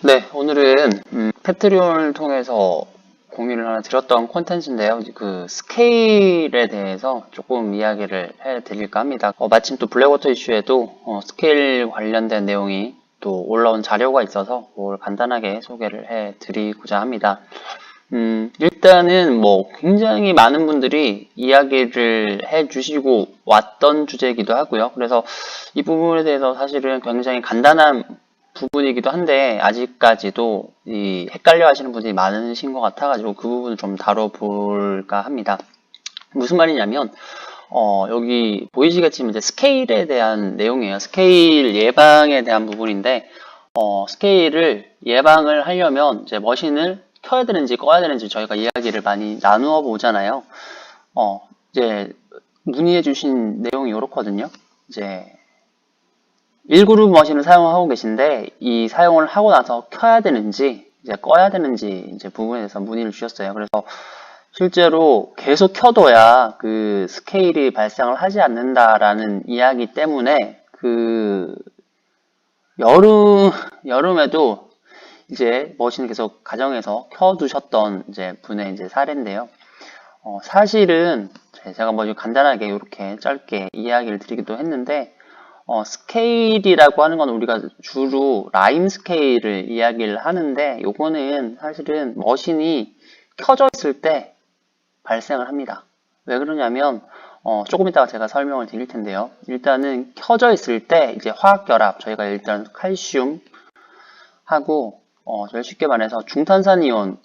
네, 오늘은 패트리온을 통해서 공유를 하나 드렸던 콘텐츠인데요. 그 스케일에 대해서 조금 이야기를 해드릴까 합니다. 마침 또 블랙워터 이슈에도 스케일 관련된 내용이 또 올라온 자료가 있어서 그걸 간단하게 소개를 해드리고자 합니다. 일단은 뭐 굉장히 많은 분들이 이야기를 해주시고 왔던 주제이기도 하고요. 그래서 이 부분에 대해서 사실은 굉장히 간단한 부분이기도 한데 아직까지도 헷갈려 하시는 분들이 많으신 것 같아가지고 그 부분을 좀 다뤄볼까 합니다. 무슨 말이냐면 여기 보이시겠지만 이제 스케일에 대한 내용이에요. 스케일 예방에 대한 부분인데 스케일을 예방을 하려면 이제 머신을 켜야 되는지 꺼야 되는지 저희가 이야기를 많이 나누어 보잖아요. 이제 문의해 주신 내용이 이렇거든요. 이제 1그룹 머신을 사용하고 계신데 이 사용을 하고 나서 켜야 되는지 이제 꺼야 되는지 이제 부분에 대해서 문의를 주셨어요. 그래서 실제로 계속 켜둬야 그 스케일이 발생을 하지 않는다라는 이야기 때문에 그 여름에도 이제 머신을 계속 가정에서 켜두셨던 이제 분의 이제 사례인데요. 사실은 제가 뭐 간단하게 이렇게 짧게 이야기를 드리기도 했는데 스케일이라고 하는 건 우리가 주로 라임 스케일을 이야기를 하는데 요거는 사실은 머신이 켜져 있을 때 발생을 합니다. 왜 그러냐면 조금 이따가 제가 설명을 드릴 텐데요. 일단은 켜져 있을 때 이제 화학결합 저희가 일단 칼슘 하고 제일 쉽게 말해서 중탄산이온이라고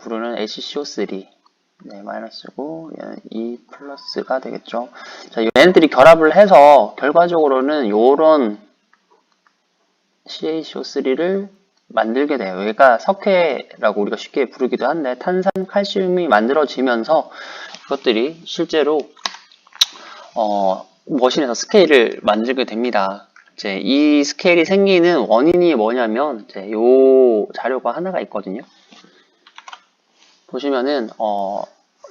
부르는 HCO3 네, 마이너스고 얘는 E 플러스가 되겠죠. 자, 얘네들이 결합을 해서 결과적으로는 요런 CaCO3를 만들게 돼요. 얘가 석회라고 우리가 쉽게 부르기도 한데 탄산 칼슘이 만들어지면서 이것들이 실제로 머신에서 스케일을 만들게 됩니다. 이제 이 스케일이 생기는 원인이 뭐냐면 이제 요 자료가 하나가 있거든요. 보시면은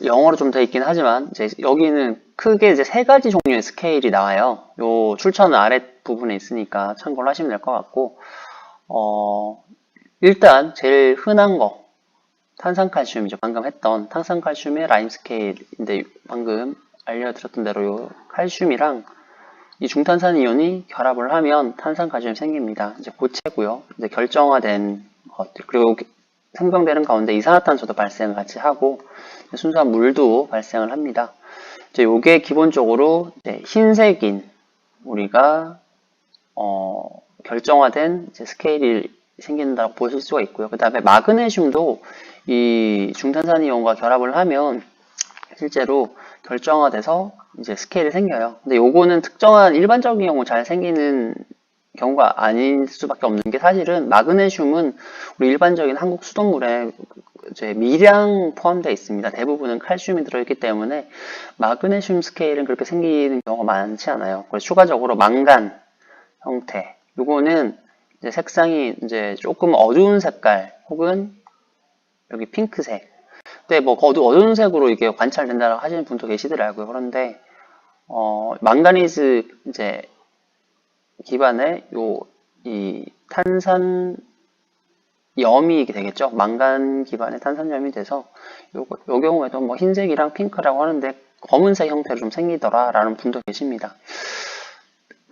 영어로 좀 돼 있긴 하지만 이제 여기는 크게 이제 세 가지 종류의 스케일이 나와요. 요 출처는 아래 부분에 있으니까 참고를 하시면 될 것 같고 일단 제일 흔한 거 탄산칼슘이죠. 방금 했던 탄산칼슘의 라임 스케일인데 방금 알려드렸던 대로 요 칼슘이랑 이 중탄산이온이 결합을 하면 탄산칼슘이 생깁니다. 이제 고체고요. 이제 결정화된 것들 그리고 생성되는 가운데 이산화탄소도 발생을 같이 하고 순수한 물도 발생을 합니다. 이제 요게 기본적으로 이제 흰색인 우리가 결정화된 이제 스케일이 생긴다고 보실 수가 있고요. 그 다음에 마그네슘도 이 중탄산이온과 결합을 하면 실제로 결정화돼서 이제 스케일이 생겨요. 근데 요거는 특정한 일반적인 경우 잘 생기는 경우가 아닐 수밖에 없는 게 사실은 마그네슘은 우리 일반적인 한국 수돗물에 이제 미량 포함되어 있습니다. 대부분은 칼슘이 들어있기 때문에 마그네슘 스케일은 그렇게 생기는 경우가 많지 않아요. 그래서 추가적으로 망간 형태 요거는 이제 색상이 이제 조금 어두운 색깔 혹은 여기 핑크색 근데 뭐 어두운 색으로 이게 관찰된다고 하시는 분도 계시더라고요. 그런데 망가니즈 이제 기반의 이 탄산염이 되겠죠. 망간 기반의 탄산염이 돼서 요 경우에도 뭐 흰색이랑 핑크라고 하는데 검은색 형태로 좀 생기더라 라는 분도 계십니다.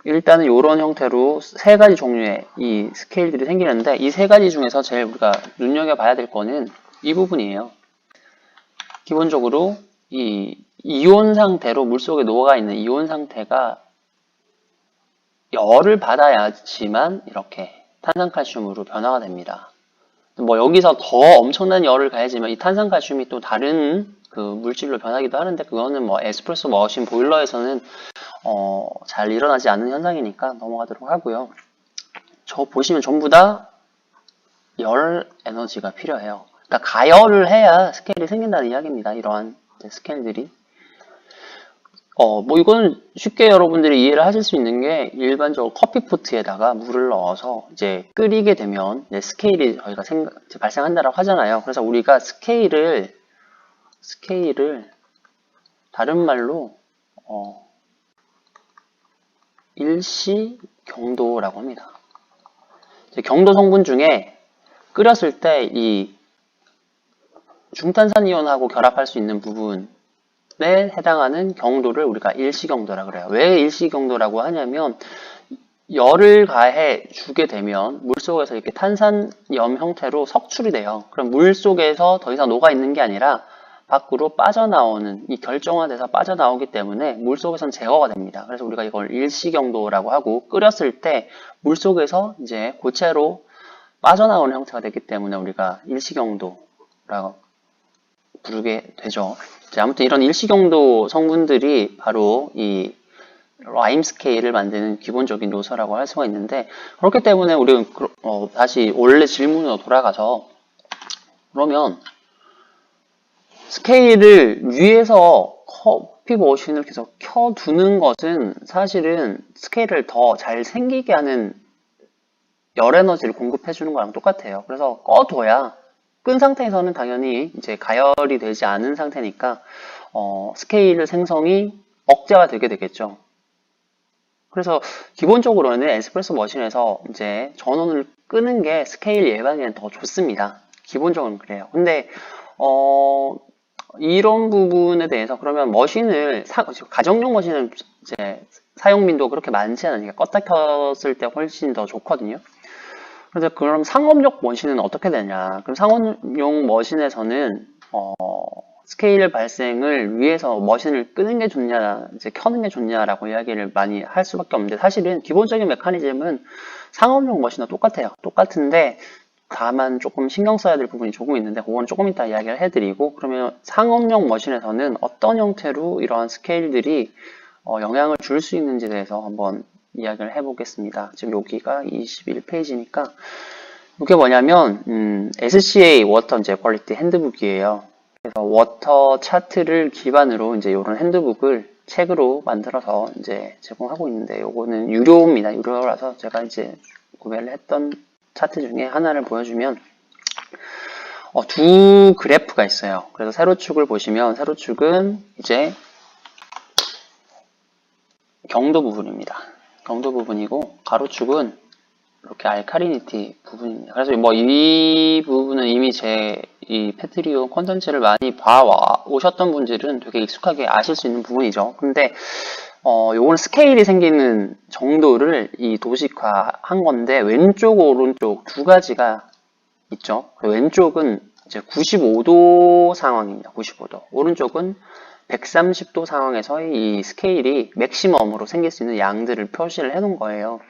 일단은 이런 형태로 세 가지 종류의 이 스케일들이 생기는데 이 세 가지 중에서 제일 우리가 눈여겨봐야 될 거는 이 부분이에요. 기본적으로 이 이온 상태로 물속에 녹아 있는 이온 상태가 열을 받아야지만 이렇게 탄산칼슘으로 변화가 됩니다. 뭐 여기서 더 엄청난 열을 가해지면 이 탄산칼슘이 또 다른 그 물질로 변하기도 하는데 그거는 뭐 에스프레소 머신 보일러에서는 잘 일어나지 않는 현상이니까 넘어가도록 하고요. 저 보시면 전부 다 열 에너지가 필요해요. 그러니까 가열을 해야 스케일이 생긴다는 이야기입니다. 이러한 스케일들이. 뭐 이거는 쉽게 여러분들이 이해를 하실 수 있는 게 일반적으로 커피포트에다가 물을 넣어서 이제 끓이게 되면 이제 스케일이 저희가 발생한다라고 하잖아요. 그래서 우리가 스케일을 다른 말로 일시 경도라고 합니다. 경도 성분 중에 끓였을 때 이 중탄산이온하고 결합할 수 있는 부분에 해당하는 경도를 우리가 일시경도라 그래요. 왜 일시경도라고 하냐면 열을 가해 주게 되면 물속에서 이렇게 탄산염 형태로 석출이 돼요. 그럼 물속에서 더 이상 녹아 있는 게 아니라 밖으로 빠져나오는, 이 결정화돼서 빠져나오기 때문에 물속에선 제거가 됩니다. 그래서 우리가 이걸 일시경도라고 하고, 끓였을 때 물속에서 이제 고체로 빠져나오는 형태가 되기 때문에 우리가 일시경도라고 부르게 되죠. 아무튼 이런 일시경도 성분들이 바로 이 라임 스케일을 만드는 기본적인 요소라고 할 수가 있는데, 그렇기 때문에 우리는 다시 원래 질문으로 돌아가서, 그러면 스케일을 위에서 커피 머신을 계속 켜두는 것은 사실은 스케일을 더 잘 생기게 하는 열 에너지를 공급해 주는 거랑 똑같아요. 그래서 꺼둬야, 끈 상태에서는 당연히 이제 가열이 되지 않은 상태니까 스케일 생성이 억제가 되게 되겠죠. 그래서 기본적으로는 에스프레소 머신에서 이제 전원을 끄는 게 스케일 예방에는 더 좋습니다. 기본적으로는 그래요. 근데 이런 부분에 대해서 그러면 머신을 가정용 머신은 이제 사용 빈도가 그렇게 많지 않으니까 껐다 켰을 때 훨씬 더 좋거든요. 그래서 그럼 상업용 머신은 어떻게 되냐? 그럼 상업용 머신에서는 스케일 발생을 위해서 머신을 끄는 게 좋냐, 이제 켜는 게 좋냐라고 이야기를 많이 할 수밖에 없는데, 사실은 기본적인 메커니즘은 상업용 머신과 똑같아요. 똑같은데 다만 조금 신경 써야 될 부분이 조금 있는데, 그건 조금 이따 이야기를 해드리고, 그러면 상업용 머신에서는 어떤 형태로 이러한 스케일들이 영향을 줄 수 있는지에 대해서 한번 이야기를 해보겠습니다. 지금 여기가 21페이지니까 이게 뭐냐면 SCA 워터 이제 퀄리티 핸드북이에요. 그래서 워터 차트를 기반으로 이제 이런 핸드북을 책으로 만들어서 이제 제공하고 있는데, 요거는 유료입니다. 유료라서 제가 이제 구매를 했던 차트 중에 하나를 보여주면 두 그래프가 있어요. 그래서 세로축을 보시면 세로축은 이제 경도 부분입니다. 경도 부분이고 가로축은 이렇게 알카리니티 부분입니다. 그래서 뭐 이 부분은 이미 제 이 페트리온 콘텐츠를 많이 오셨던 분들은 되게 익숙하게 아실 수 있는 부분이죠. 근데 요거는 스케일이 생기는 정도를 이 도식화한 건데, 왼쪽 오른쪽 두 가지가 있죠. 왼쪽은 이제 95도 상황입니다. 95도. 오른쪽은 130도 상황에서의 이 스케일이 맥시멈으로 생길 수 있는 양들을 표시를 해 놓은 거예요.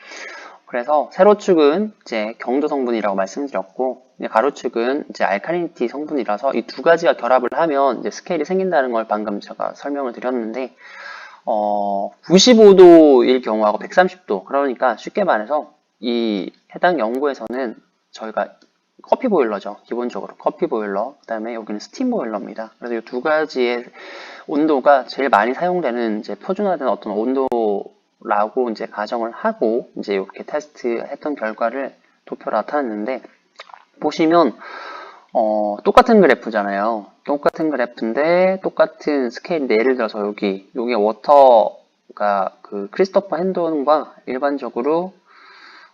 그래서 세로축은 이제 경도 성분이라고 말씀드렸고, 가로축은 이제 알카리니티 성분이라서 이 두 가지가 결합을 하면 이제 스케일이 생긴다는 걸 방금 제가 설명을 드렸는데, 95도일 경우하고 130도, 그러니까 쉽게 말해서 이 해당 연구에서는 저희가 커피 보일러죠. 기본적으로 커피 보일러, 그 다음에 여기는 스팀 보일러입니다. 그래서 이 두 가지의 온도가 제일 많이 사용되는 이제 표준화된 어떤 온도라고 이제 가정을 하고 이제 이렇게 테스트했던 결과를 도표로 나타냈는데, 보시면 똑같은 그래프잖아요. 똑같은 그래프인데 똑같은 스케일인데, 예를 들어서 여기 워터가 그 크리스토퍼 핸돈과 일반적으로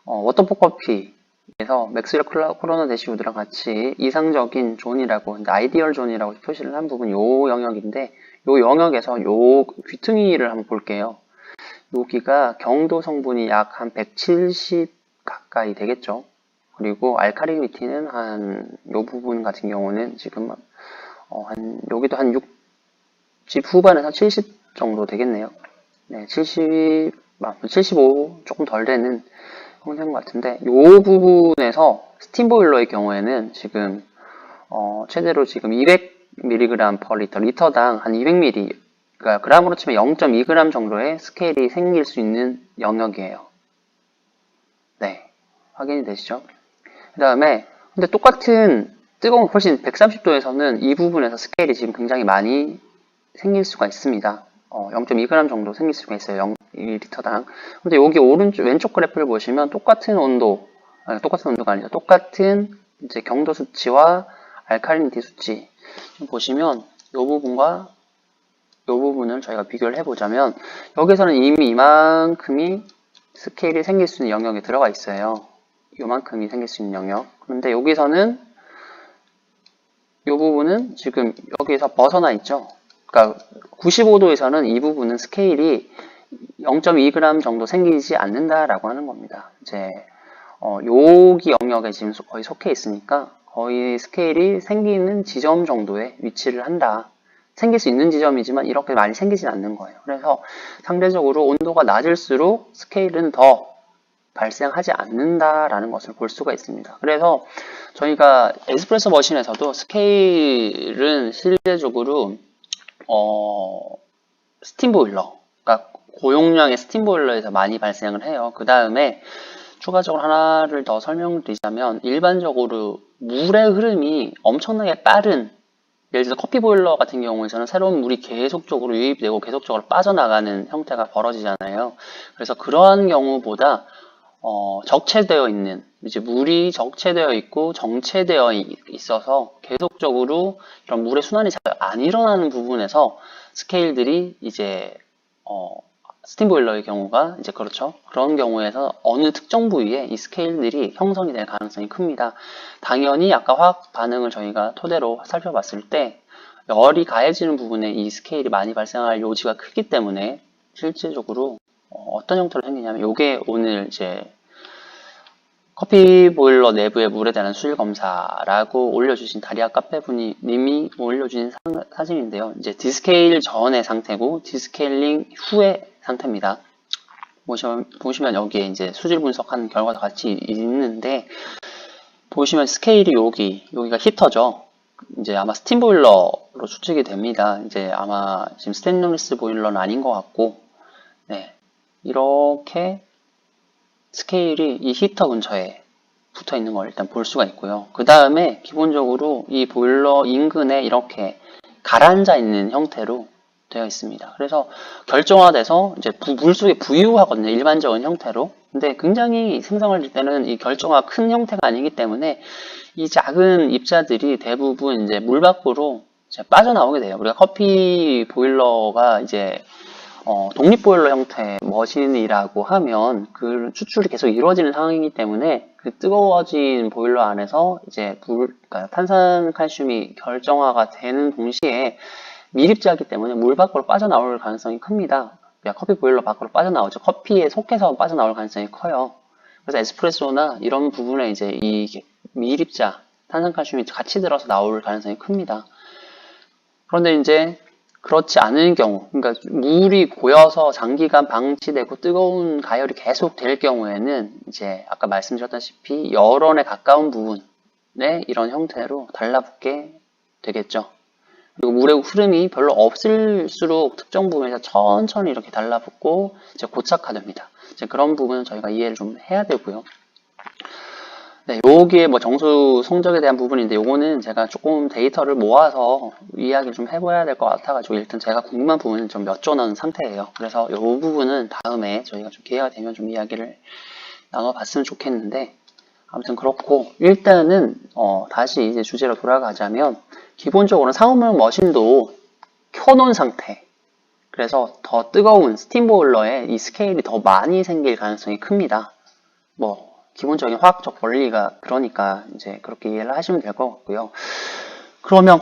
워터포 커피에서 맥스웰 코로나 대시우드랑 같이 이상적인 존이라고, 아이디얼 존이라고 표시를 한 부분이 요 영역인데, 요 영역에서 요 귀퉁이를 한번 볼게요. 여기가 경도 성분이 약 한 170 가까이 되겠죠. 그리고 알카리니티는 한 요 부분 같은 경우는 지금 여기도 한 60 후반에서 70 정도 되겠네요. 네, 75 조금 덜 되는 형태인 것 같은데, 요 부분에서 스팀 보일러의 경우에는 지금 최대로 지금 200mg per 리터, 리터당 한 200ml, 그러니까 그램으로 치면 0.2g 정도의 스케일이 생길 수 있는 영역이에요. 네, 확인이 되시죠? 그 다음에 근데 똑같은 뜨거운 훨씬 130도에서는 이 부분에서 스케일이 지금 굉장히 많이 생길 수가 있습니다. 0.2g 정도 생길 수가 있어요. 1리터당. 근데 여기 왼쪽 그래프를 보시면 똑같은 똑같은 온도가 아니죠. 똑같은 이제 경도 수치와 알카리니티 수치 보시면 이 부분과 이 부분을 저희가 비교를 해보자면, 여기서는 이미 이만큼이 스케일이 생길 수 있는 영역에 들어가 있어요. 요만큼이 생길 수 있는 영역. 그런데 여기서는 이 부분은 지금 여기에서 벗어나 있죠. 그러니까 95도에서는 이 부분은 스케일이 0.2g 정도 생기지 않는다라고 하는 겁니다. 이제 여기 영역에 지금 거의 속해 있으니까 거의 스케일이 생기는 지점 정도에 위치를 한다. 생길 수 있는 지점이지만 이렇게 많이 생기진 않는 거예요. 그래서 상대적으로 온도가 낮을수록 스케일은 더 발생하지 않는다라는 것을 볼 수가 있습니다. 그래서 저희가 에스프레소 머신에서도 스케일은 실제적으로 스팀 보일러, 그러니까 고용량의 스팀 보일러에서 많이 발생을 해요. 그 다음에 추가적으로 하나를 더 설명드리자면 일반적으로 물의 흐름이 엄청나게 빠른, 예를 들어서 커피 보일러 같은 경우에는 새로운 물이 계속적으로 유입되고 계속적으로 빠져나가는 형태가 벌어지잖아요. 그래서 그러한 경우보다 적체되어 있는, 이제 물이 적체되어 있고 정체되어 있어서 계속적으로 이런 물의 순환이 잘 안 일어나는 부분에서 스케일들이 이제 스팀 보일러의 경우가 이제 그렇죠. 그런 경우에서 어느 특정 부위에 이 스케일들이 형성이 될 가능성이 큽니다. 당연히 아까 화학 반응을 저희가 토대로 살펴봤을 때 열이 가해지는 부분에 이 스케일이 많이 발생할 요지가 크기 때문에 실제적으로 어떤 형태로 생기냐면 이게 오늘 이제 커피 보일러 내부의 물에 대한 수질 검사라고 올려주신 다리아 카페분이 님이 올려주신 사진인데요. 이제 디스케일 전의 상태고 디스케일링 후의 상태입니다. 보시면 여기에 이제 수질 분석하는 결과도 같이 있는데 보시면 스케일이 여기가 히터죠. 이제 아마 스팀 보일러로 추측이 됩니다. 이제 아마 지금 스테인리스 보일러는 아닌 것 같고, 네, 이렇게 스케일이 이 히터 근처에 붙어 있는 걸 일단 볼 수가 있고요. 그 다음에 기본적으로 이 보일러 인근에 이렇게 가라앉아 있는 형태로 되어 있습니다. 그래서 결정화돼서 이제 물속에 부유하거든요. 일반적인 형태로. 근데 굉장히 생성할 때는 이 결정화 큰 형태가 아니기 때문에 이 작은 입자들이 대부분 이제 물 밖으로 이제 빠져나오게 돼요. 우리가 커피 보일러가 이제 독립보일러 형태의 머신이라고 하면 그 추출이 계속 이루어지는 상황이기 때문에 그 뜨거워진 보일러 안에서 이제 그러니까 탄산칼슘이 결정화가 되는 동시에 미립자이기 때문에 물 밖으로 빠져나올 가능성이 큽니다. 커피 보일러 밖으로 빠져나오죠. 커피에 속해서 빠져나올 가능성이 커요. 그래서 에스프레소나 이런 부분에 이제 이 미립자, 탄산칼슘이 같이 들어서 나올 가능성이 큽니다. 그런데 이제 그렇지 않은 경우, 그러니까 물이 고여서 장기간 방치되고 뜨거운 가열이 계속 될 경우에는 이제 아까 말씀드렸다시피 열원에 가까운 부분에 이런 형태로 달라붙게 되겠죠. 그리고 물의 흐름이 별로 없을수록 특정 부분에서 천천히 이렇게 달라붙고 이제 고착화됩니다. 이제 그런 부분은 저희가 이해를 좀 해야 되고요. 네, 요게 뭐 정수 성적에 대한 부분인데 요거는 제가 조금 데이터를 모아서 이야기를 좀 해봐야 될 것 같아가지고 일단 제가 궁금한 부분은 좀 몇 조 넣은 상태예요. 그래서 요 부분은 다음에 저희가 좀 기회가 되면 좀 이야기를 나눠봤으면 좋겠는데 아무튼 그렇고 일단은 다시 이제 주제로 돌아가자면 기본적으로 상업용 머신도 켜놓은 상태, 그래서 더 뜨거운 스팀 보일러에 이 스케일이 더 많이 생길 가능성이 큽니다. 뭐 기본적인 화학적 원리가 그러니까 이제 그렇게 이해를 하시면 될 것 같고요. 그러면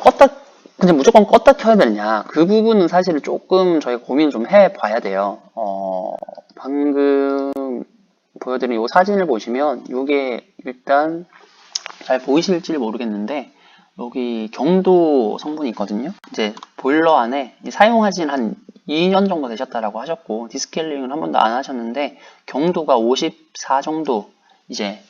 근데 무조건 껐다 켜야 되느냐? 그 부분은 사실 조금 저희가 고민을 좀 해봐야 돼요. 방금 보여드린 이 사진을 보시면 이게 일단 잘 보이실지 모르겠는데 여기 경도 성분이 있거든요. 이제 보일러 안에 사용하신 한 2년 정도 되셨다라고 하셨고 디스케일링은 한 번도 안 하셨는데 경도가 54 정도 이제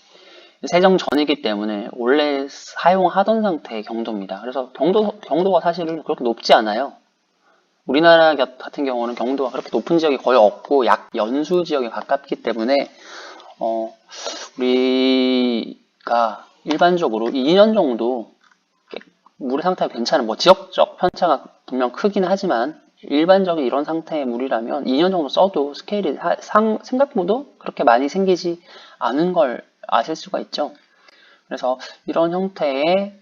세정 전이기 때문에 원래 사용하던 상태의 경도입니다. 그래서 경도가 사실은 그렇게 높지 않아요. 우리나라 같은 경우는 경도가 그렇게 높은 지역이 거의 없고 약 연수 지역에 가깝기 때문에 우리가 일반적으로 2년 정도 물의 상태가 괜찮은, 뭐 지역적 편차가 분명 크긴 하지만 일반적인 이런 상태의 물이라면 2년 정도 써도 스케일이 생각보다 그렇게 많이 생기지 않은 걸 아실 수가 있죠. 그래서 이런 형태의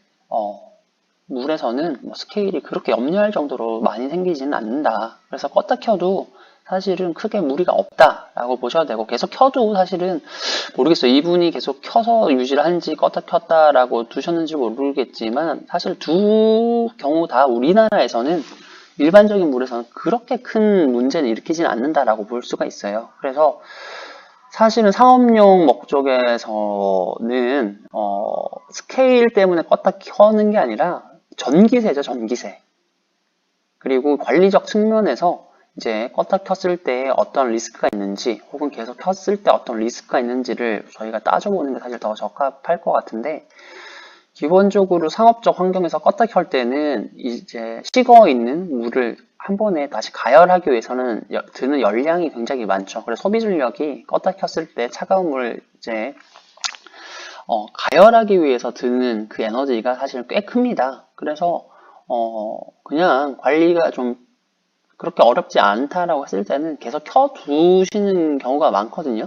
물에서는 뭐 스케일이 그렇게 염려할 정도로 많이 생기지는 않는다. 그래서 껐다 켜도 사실은 크게 무리가 없다라고 보셔도 되고, 계속 켜도 사실은 모르겠어요. 이분이 계속 켜서 유지를 하는지 껐다 켰다라고 두셨는지 모르겠지만, 사실 두 경우 다 우리나라에서는 일반적인 물에서는 그렇게 큰 문제를 일으키지는 않는다라고 볼 수가 있어요. 그래서 사실은 상업용 목적에서는 스케일 때문에 껐다 켜는 게 아니라 전기세죠, 전기세. 그리고 관리적 측면에서 이제 껐다 켰을 때 어떤 리스크가 있는지, 혹은 계속 켰을 때 어떤 리스크가 있는지를 저희가 따져보는 게 사실 더 적합할 것 같은데, 기본적으로 상업적 환경에서 껐다 켤 때는 이제 식어 있는 물을 한 번에 다시 가열하기 위해서는 드는 열량이 굉장히 많죠. 그래서 소비 전력이 껐다 켰을 때 차가운 물을 이제 가열하기 위해서 드는 그 에너지가 사실 꽤 큽니다. 그래서 그냥 관리가 좀 그렇게 어렵지 않다라고 했을 때는 계속 켜두시는 경우가 많거든요.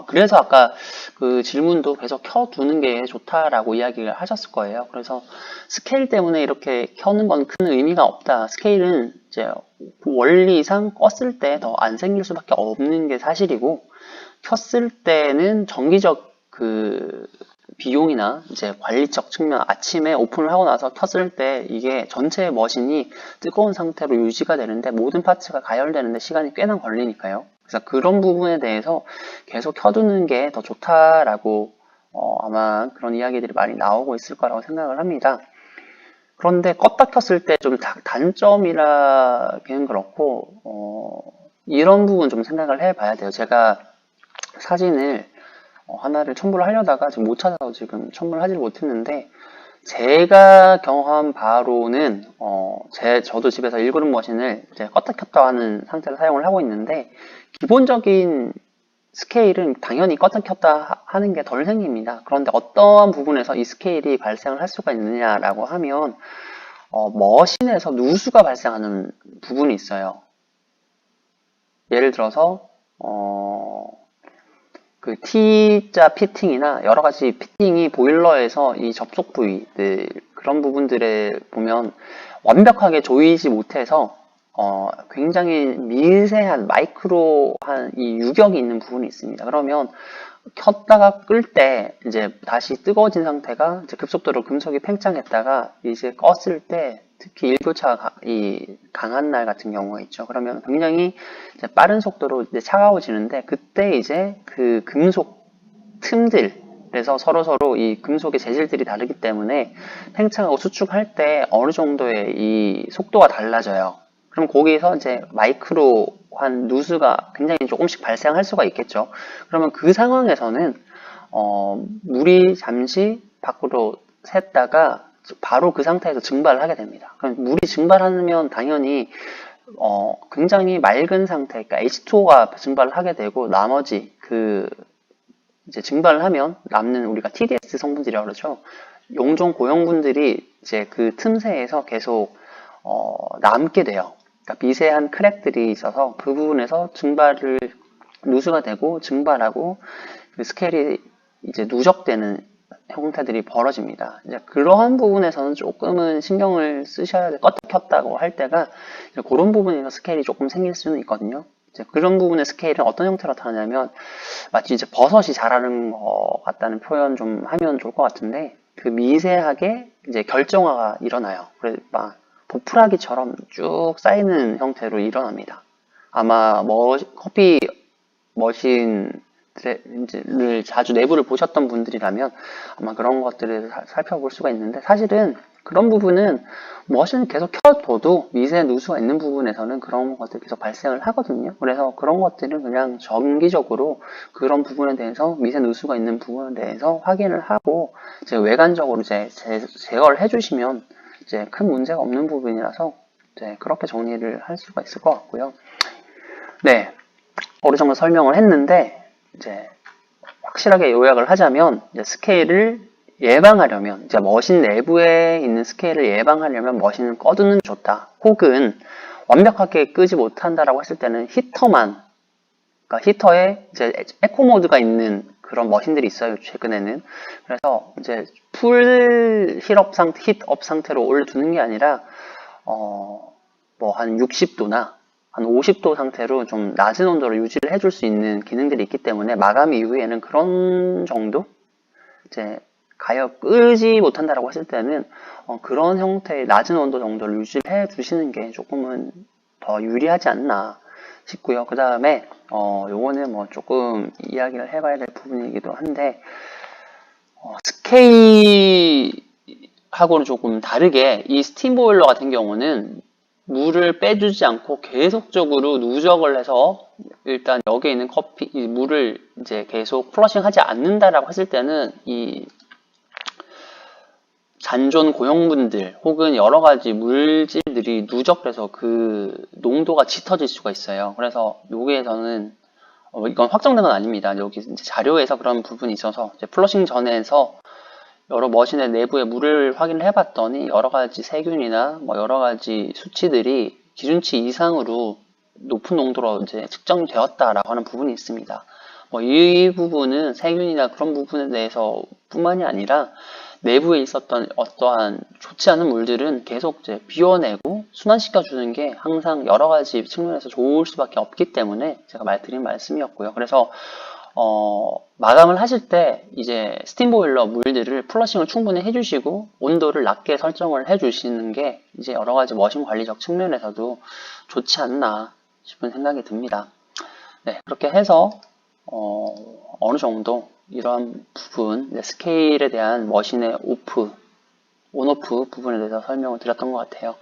그래서 아까 그 질문도 계속 켜두는 게 좋다라고 이야기를 하셨을 거예요. 그래서 스케일 때문에 이렇게 켜는 건 큰 의미가 없다. 스케일은 이제 원리상 껐을 때 더 안 생길 수밖에 없는 게 사실이고, 켰을 때는 정기적 그 비용이나 이제 관리적 측면, 아침에 오픈을 하고 나서 켰을 때 이게 전체 머신이 뜨거운 상태로 유지가 되는데 모든 파츠가 가열되는데 시간이 꽤나 걸리니까요. 그래서 그런 부분에 대해서 계속 켜두는 게 더 좋다라고 아마 그런 이야기들이 많이 나오고 있을 거라고 생각을 합니다. 그런데 껐다 켰을 때 좀 단점이라기는 그렇고 이런 부분 좀 생각을 해봐야 돼요. 제가 사진을 하나를 첨부를 하려다가 지금 못 찾아서 지금 첨부를 하지 못했는데, 제가 경험한 바로는 저도 집에서 1그룹 머신을 이제 껐다 켰다 하는 상태로 사용을 하고 있는데, 기본적인 스케일은 당연히 껐다 켰다 하는 게 덜 생깁니다. 그런데 어떠한 부분에서 이 스케일이 발생을 할 수가 있느냐라고 하면 머신에서 누수가 발생하는 부분이 있어요. 예를 들어서 그 T자 피팅이나 여러 가지 피팅이 보일러에서 이 접속 부위들, 그런 부분들에 보면 완벽하게 조이지 못해서 굉장히 미세한 마이크로한 이 유격이 있는 부분이 있습니다. 그러면 켰다가 끌 때 이제 다시 뜨거워진 상태가 이제 급속도로 금속이 팽창했다가 이제 껐을 때, 특히 일교차가 강한 날 같은 경우가 있죠. 그러면 굉장히 이제 빠른 속도로 이제 차가워지는데, 그때 이제 그 금속 틈들에서 서로 이 금속의 재질들이 다르기 때문에 팽창하고 수축할 때 어느 정도의 이 속도가 달라져요. 그럼 거기에서 이제 마이크로한 누수가 굉장히 조금씩 발생할 수가 있겠죠. 그러면 그 상황에서는 물이 잠시 밖으로 샜다가 바로 그 상태에서 증발을 하게 됩니다. 그럼 물이 증발하면 당연히 굉장히 맑은 상태, 그러니까 H2O가 증발을 하게 되고, 나머지 이제 증발을 하면 남는 우리가 TDS 성분들이라고 그러죠. 용종 고형분들이 이제 그 틈새에서 계속 남게 돼요. 그러니까 미세한 크랙들이 있어서 그 부분에서 누수가 되고 증발하고 그 스케일이 이제 누적되는 형태들이 벌어집니다. 이제 그러한 부분에서는 조금은 신경을 쓰셔야 돼. 껐다 켰다고 할 때가 이제 그런 부분에서 스케일이 조금 생길 수는 있거든요. 이제 그런 부분의 스케일은 어떤 형태로 나타나냐면, 마치 이제 버섯이 자라는 것 같다는 표현 좀 하면 좋을 것 같은데, 그 미세하게 이제 결정화가 일어나요. 그래서 막 보풀하기처럼 쭉 쌓이는 형태로 일어납니다. 아마 커피 머신을 자주 내부를 보셨던 분들이라면 아마 그런 것들을 살펴볼 수가 있는데, 사실은 그런 부분은 머신을 계속 켜둬도 미세 누수가 있는 부분에서는 그런 것들이 계속 발생을 하거든요. 그래서 그런 것들은 그냥 정기적으로 그런 부분에 대해서, 미세 누수가 있는 부분에 대해서 확인을 하고 이제 외관적으로 이제 제거를 해주시면 이제 큰 문제가 없는 부분이라서 이제 그렇게 정리를 할 수가 있을 것 같고요. 네, 어느 정도 설명을 했는데, 이제 확실하게 요약을 하자면, 이제 스케일을 예방하려면, 이제 머신 내부에 있는 스케일을 예방하려면 머신을 꺼두는 게 좋다. 혹은 완벽하게 끄지 못한다라고 했을 때는 히터만, 그러니까 히터에 이제 에코 모드가 있는 그런 머신들이 있어요, 최근에는. 그래서 이제 풀 힛업 상태로 올려두는 게 아니라 뭐 한 60도나 한 50도 상태로 좀 낮은 온도로 유지를 해줄 수 있는 기능들이 있기 때문에 마감 이후에는 그런 정도? 이제 가열 끄지 못한다라고 했을 때는 그런 형태의 낮은 온도 정도를 유지를 해 주시는 게 조금은 더 유리하지 않나 싶고요. 그 다음에 요거는 뭐 조금 이야기를 해봐야 될 부분이기도 한데 스케이하고는 조금 다르게 이 스팀 보일러 같은 경우는 물을 빼주지 않고 계속적으로 누적을 해서 일단 여기에 있는 이 물을 이제 계속 플러싱 하지 않는다라고 했을 때는 이 잔존 고형분들 혹은 여러 가지 물질들이 누적돼서 그 농도가 짙어질 수가 있어요. 그래서 여기에서는 이건 확정된 건 아닙니다. 여기 이제 자료에서 그런 부분이 있어서 이제 플러싱 전에서 여러 머신의 내부의 물을 확인을 해봤더니 여러 가지 세균이나 뭐 여러 가지 수치들이 기준치 이상으로 높은 농도로 이제 측정이 되었다라고 하는 부분이 있습니다. 뭐 이 부분은 세균이나 그런 부분에 대해서 뿐만이 아니라 내부에 있었던 어떠한 좋지 않은 물들은 계속 이제 비워내고 순환시켜 주는 게 항상 여러 가지 측면에서 좋을 수밖에 없기 때문에 제가 드린 말씀이었고요. 그래서 마감을 하실 때 이제 스팀 보일러 물들을 플러싱을 충분히 해주시고 온도를 낮게 설정을 해주시는 게 이제 여러 가지 머신 관리적 측면에서도 좋지 않나 싶은 생각이 듭니다. 네, 그렇게 해서 어느 정도 이러한 부분, 스케일에 대한 머신의 온오프 부분에 대해서 설명을 드렸던 것 같아요.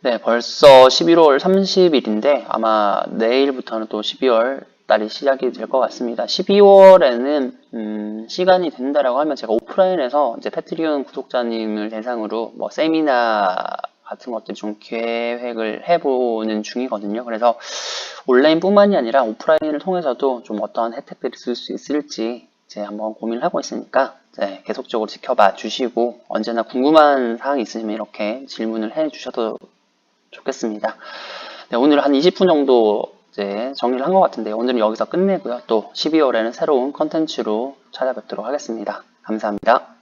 네, 벌써 11월 30일인데 아마 내일부터는 또 12월 달이 시작이 될 것 같습니다. 12월에는 시간이 된다라고 하면 제가 오프라인에서 이제 패트리온 구독자님을 대상으로 뭐 세미나 같은 것들 좀 계획을 해보는 중이거든요. 그래서 온라인뿐만이 아니라 오프라인을 통해서도 좀 어떠한 혜택들이 있을 수 있을지 이제 한번 고민을 하고 있으니까 네, 계속적으로 지켜봐 주시고 언제나 궁금한 사항이 있으시면 이렇게 질문을 해 주셔도 좋겠습니다. 네, 오늘 한 20분 정도 이제 정리를 한 것 같은데 오늘은 여기서 끝내고요. 또 12월에는 새로운 컨텐츠로 찾아뵙도록 하겠습니다. 감사합니다.